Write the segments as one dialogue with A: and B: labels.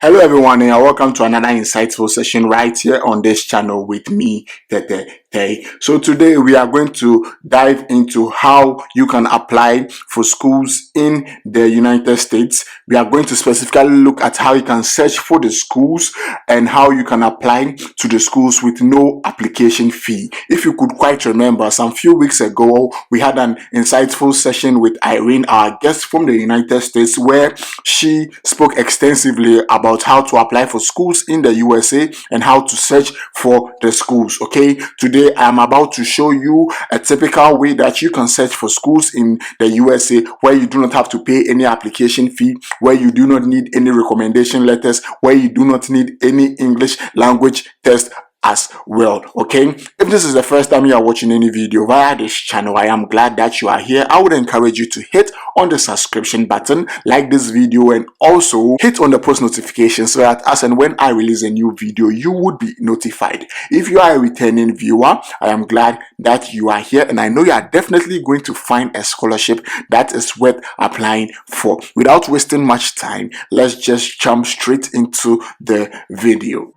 A: Hello everyone and welcome to another insightful session right here on this channel with me, Tete Tay. So today we are going to dive into how you can apply for schools in the United States. We are going to specifically look at how you can search for the schools and how you can apply to the schools with no application fee. If you could quite remember, some few weeks ago we had an insightful session with Irene, our guest from the United States, where she spoke extensively about how to apply for schools in the USA and how to search for the schools. Okay, today I am about to show you a typical way that you can search for schools in the USA where you do not have to pay any application fee, where you do not need any recommendation letters, where you do not need any English language test as well. Okay, if this is the first time you are watching any video via this channel, I am glad that you are here. I would encourage you to hit on the subscription button, like this video, and also hit on the post notification so that as and when I release a new video you would be notified. If you are a returning viewer, I am glad that you are here, and I know you are definitely going to find a scholarship that is worth applying for. Without wasting much time, let's just jump straight into the video.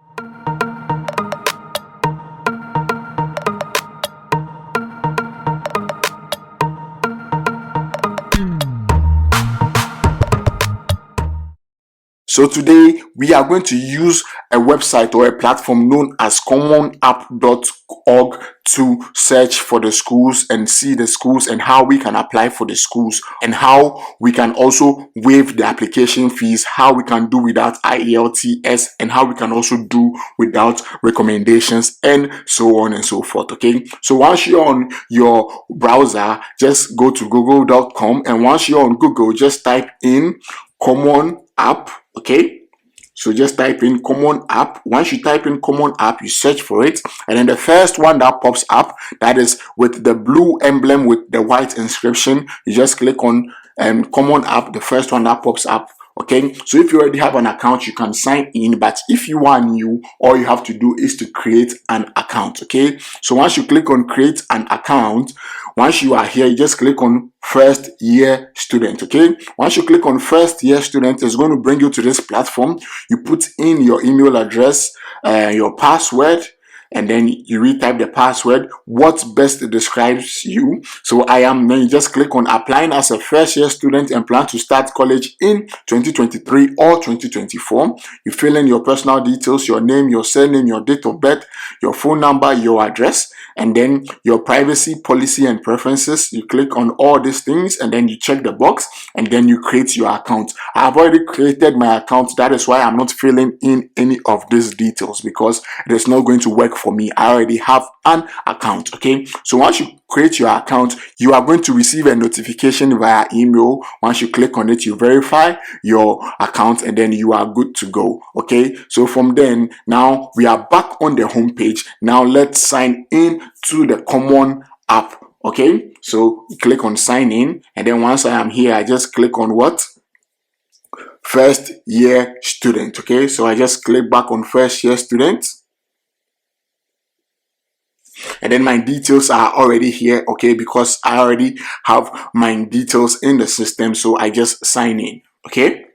A: So today we are going to use a website or a platform known as commonapp.org to search for the schools and see the schools and how we can apply for the schools and how we can also waive the application fees, how we can do without IELTS, and how we can also do without recommendations, and so on and so forth. Okay, so once you're on your browser, just go to google.com, and once you're on Google, just type in Common App. Okay, so just type in Common App. Once you type in Common App, you search for it, and then the first one that pops up, that is with the blue emblem with the white inscription, you just click on Common App, the first one that pops up. Okay, so if you already have an account, you can sign in, but if you are new, all you have to do is to create an account. Okay, so once you click on create an account, once you are here, you just click on first year student. Okay, once you click on first year student, it's going to bring you to this platform. You put in your email address, your password, and then you retype the password, what best describes you. So then you just click on applying as a first year student and plan to start college in 2023 or 2024. You fill in your personal details, your name, your surname, your date of birth, your phone number, your address, and then your privacy policy and preferences. You click on all these things and then you check the box, and then you create your account. I've already created my account. That is why I'm not filling in any of these details, because it is not going to work for me. I already have an account. Okay, so once you create your account, you are going to receive a notification via email. Once you click on it, you verify your account, and then you are good to go. Okay, so from then, now we are back on the home page. Now let's sign in to the Common App. Okay, so click on sign in, and then once I am here, I just click on what? First year student. Okay, so I just click back on first year student, and then my details are already here. Okay, because I already have my details in the system, so I just sign in. Okay,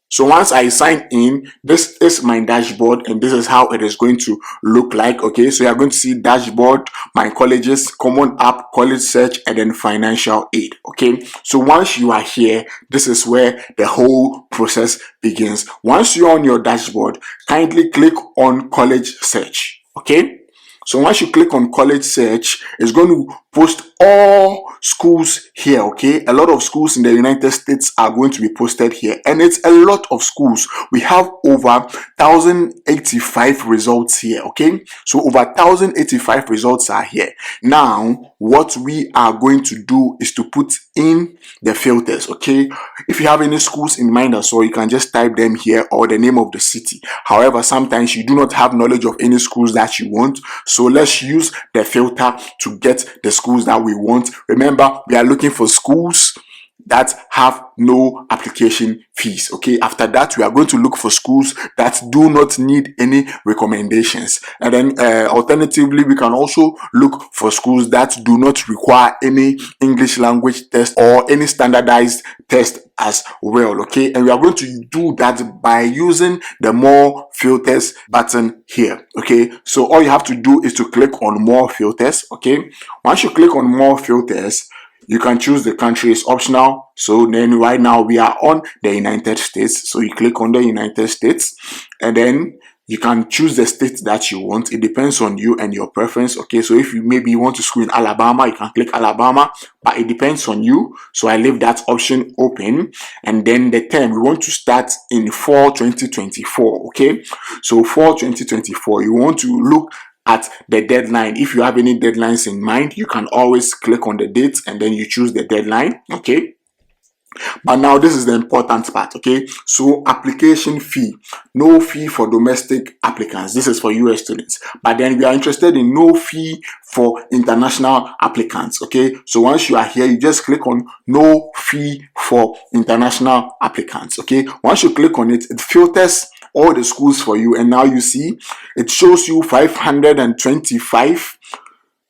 A: so once I sign in, this is my dashboard, and this is how it is going to look like. Okay, so you are going to see dashboard, my colleges, Common App, college search, and then financial aid. Okay, so once you are here, this is where the whole process begins. Once you're on your dashboard, kindly click on college search. Okay, so once you click on college search, it's going to post all schools here. Okay, a lot of schools in the United States are going to be posted here, and it's a lot of schools. We have over 1085 results here. Okay, so over 1085 results are here. Now what we are going to do is to put in the filters. Okay, if you have any schools in mind as well, you can just type them here, or the name of the city. However, sometimes you do not have knowledge of any schools that you want, so let's use the filter to get the schools that we want. Remember, we are looking for schools that have no application fees. Okay, after that we are going to look for schools that do not need any recommendations, and then alternatively we can also look for schools that do not require any English language test or any standardized test as well. Okay, and we are going to do that by using the more filters button here. Okay, so all you have to do is to click on more filters. Okay, once you click on more filters, you can choose the country, is optional. So then right now we are on the United States. So you click on the United States, and then you can choose the state that you want. It depends on you and your preference. Okay, so if you maybe want to school in Alabama, you can click Alabama, but it depends on you. So I leave that option open. And then the term, we want to start in fall 2024. Okay, so fall 2024, you want to look at the deadline. If you have any deadlines in mind, you can always click on the date and then you choose the deadline. Okay, but now this is the important part. Okay, so application fee, no fee for domestic applicants. This is for US students, but then we are interested in no fee for international applicants. Okay, so once you are here, you just click on no fee for international applicants. Okay, once you click on it, it filters all the schools for you, and now you see it shows you 525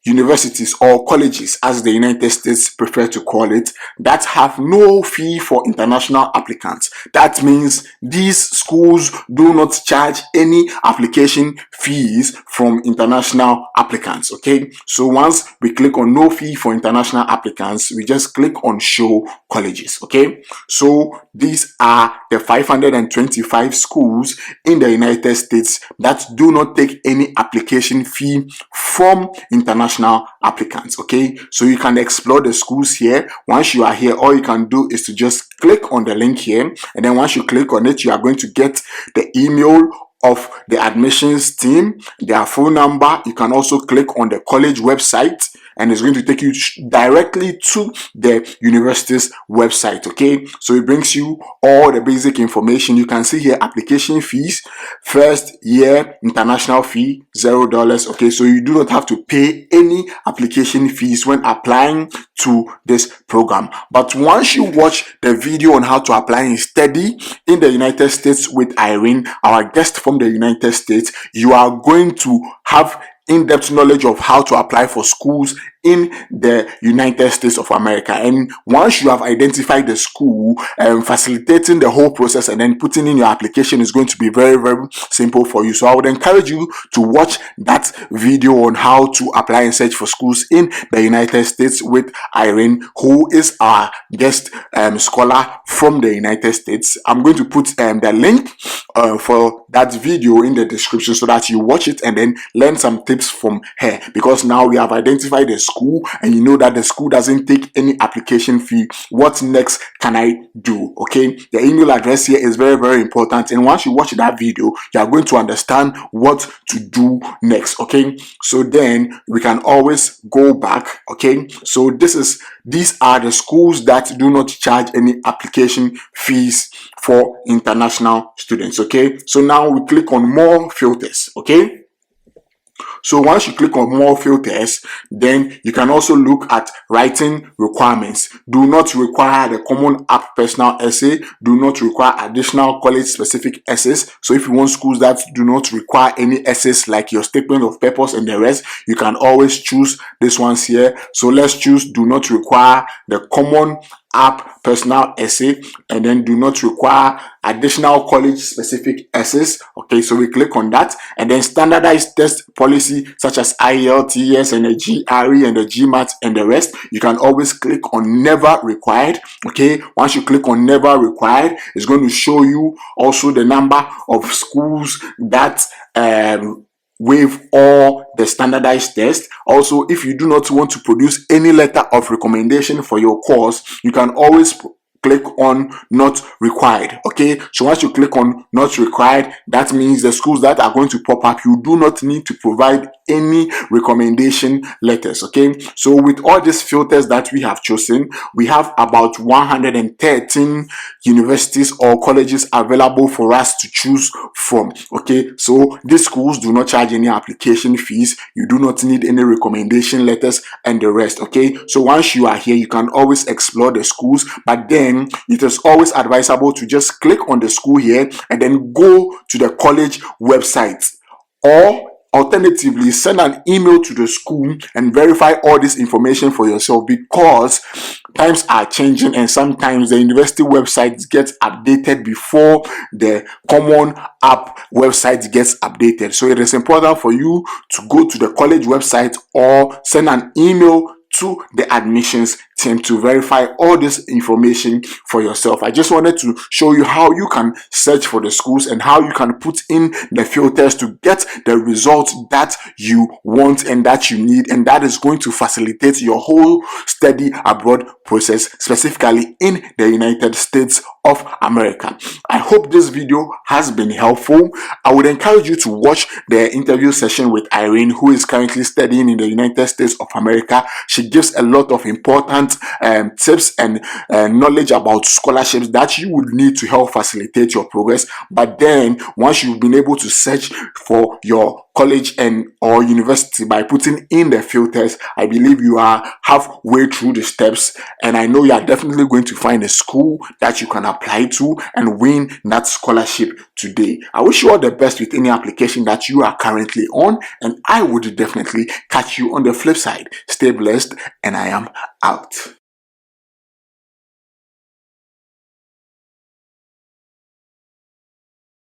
A: universities or colleges, as the United States prefer to call it, that have no fee for international applicants. That means these schools do not charge any application fees from international applicants. Okay, so once we click on no fee for international applicants, we just click on show colleges. Okay, so these are the 525 schools in the United States that do not take any application fee from international applicants. Okay, so you can explore the schools here. Once you are here, all you can do is to just click on the link here, and then once you click on it, you are going to get the email of the admissions team, their phone number. You can also click on the college website, and it's going to take you directly to the university's website. Okay, so it brings you all the basic information. You can see here application fees, first year international fee $0. Okay, so you do not have to pay any application fees when applying to this program. But once you watch the video on how to apply in study in the United States with Irene, our guest from the United States, you are going to have in-depth knowledge of how to apply for schools in the United States of America. And once you have identified the school, facilitating the whole process and then putting in your application is going to be very, very simple for you. So I would encourage you to watch that video on how to apply and search for schools in the United States with Irene, who is our guest scholar from the United States. I'm going to put the link for that video in the description so that you watch it and then learn some tips from her, because now we have identified the school and you know that the school doesn't take any application fee. What next can I do? Okay, the email address here is very, very important, and once you watch that video, you are going to understand what to do next. Okay, so then we can always go back. Okay, so these are the schools that do not charge any application fees for international students. Okay, so now we click on more filters. Okay, so once you click on more filters, then you can also look at writing requirements. Do not require the common app personal essay. Do not require additional college specific essays. So if you want schools that do not require any essays like your statement of purpose and the rest, you can always choose this ones here. So let's choose do not require the common app personal essay, and then do not require additional college specific essays. Okay, so we click on that, and then standardized test policy such as IELTS and the GRE and the GMAT and the rest, you can always click on never required. Okay, once you click on never required, it's going to show you also the number of schools that waive all the standardized tests. Also, if you do not want to produce any letter of recommendation for your course, you can always click on not required. Okay, so once you click on not required, that means the schools that are going to pop up, you do not need to provide any recommendation letters. Okay, so with all these filters that we have chosen, we have about 113 universities or colleges available for us to choose from. Okay, so these schools do not charge any application fees, you do not need any recommendation letters and the rest. Okay, so once you are here, you can always explore the schools, but then it is always advisable to just click on the school here and then go to the college website, or alternatively send an email to the school and verify all this information for yourself, because times are changing and sometimes the university website gets updated before the common app website gets updated. So it is important for you to go to the college website or send an email to the admissions team to verify all this information for yourself. I just wanted to show you how you can search for the schools and how you can put in the filters to get the results that you want and that you need, and that is going to facilitate your whole study abroad process, specifically in the United States of America. I hope this video has been helpful. I would encourage you to watch the interview session with Irene, who is currently studying in the United States of America. She gives a lot of important tips and knowledge about scholarships that you would need to help facilitate your progress. But then once you've been able to search for your college and or university by putting in the filters, I believe you are halfway through the steps, and I know you are definitely going to find a school that you can apply to and win that scholarship today. I wish you all the best with any application that you are currently on, and I would definitely catch you on the flip side. Stay blessed, and I am out.